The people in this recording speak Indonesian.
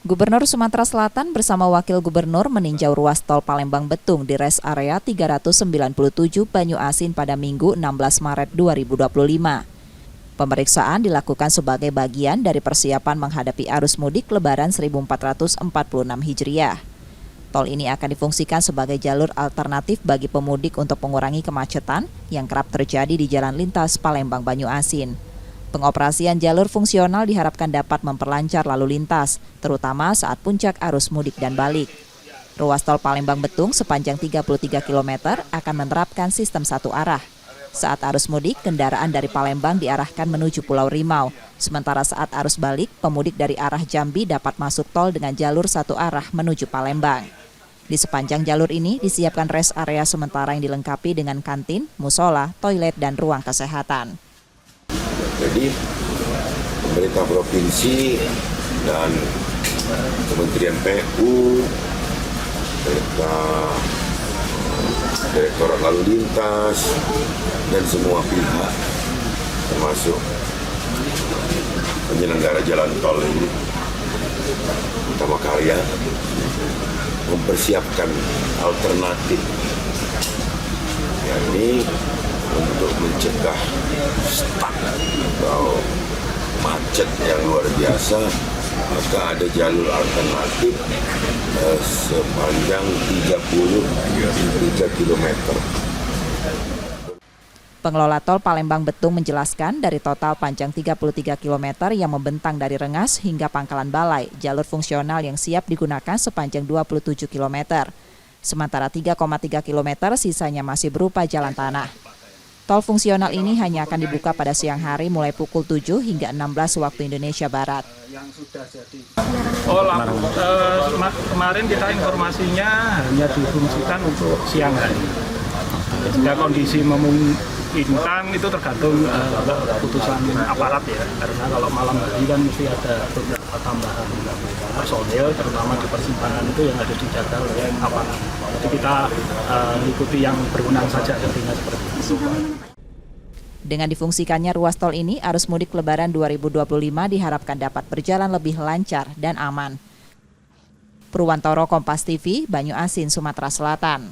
Gubernur Sumatera Selatan bersama Wakil Gubernur meninjau ruas tol Palembang Betung di res area 397 Banyu Asin pada Minggu 16 Maret 2025. Pemeriksaan dilakukan sebagai bagian dari persiapan menghadapi arus mudik Lebaran 1446 Hijriah. Tol ini akan difungsikan sebagai jalur alternatif bagi pemudik untuk mengurangi kemacetan yang kerap terjadi di jalan lintas Palembang Banyu Asin. Pengoperasian jalur fungsional diharapkan dapat memperlancar lalu lintas, terutama saat puncak arus mudik dan balik. Ruas tol Palembang Betung sepanjang 33 km akan menerapkan sistem satu arah. Saat arus mudik, kendaraan dari Palembang diarahkan menuju Pulau Rimau. Sementara saat arus balik, pemudik dari arah Jambi dapat masuk tol dengan jalur satu arah menuju Palembang. Di sepanjang jalur ini disiapkan rest area sementara yang dilengkapi dengan kantin, musola, toilet, dan ruang kesehatan. Jadi pemerintah provinsi dan Kementerian PU, Direktorat Lalu Lintas, dan semua pihak termasuk penyelenggara jalan tol ini Utama Karya mempersiapkan alternatif, yakni untuk mencegah stuck atau macet yang luar biasa, maka ada jalur alternatif sepanjang 33 km. Pengelola tol Palembang Betung menjelaskan dari total panjang 33 km yang membentang dari Rengas hingga Pangkalan Balai, jalur fungsional yang siap digunakan sepanjang 27 km. Sementara 3,3 km sisanya masih berupa jalan tanah. Tol fungsional ini hanya akan dibuka pada siang hari mulai pukul 7 hingga 16 waktu Indonesia Barat. Kemarin kita informasinya hanya difungsikan untuk siang hari. Jika kondisi memungkinkan itu tergantung keputusan aparat ya, karena kalau malam hari kan mesti ada beberapa tambahan personil, terutama di persimpangan itu yang ada dijaga oleh aparat. Jadi kita ikuti yang berwenang saja, artinya seperti itu. Dengan difungsikannya ruas tol ini, arus mudik Lebaran 2025 diharapkan dapat berjalan lebih lancar dan aman. Purwantoro, Kompas TV, Banyu Asin, Sumatera Selatan.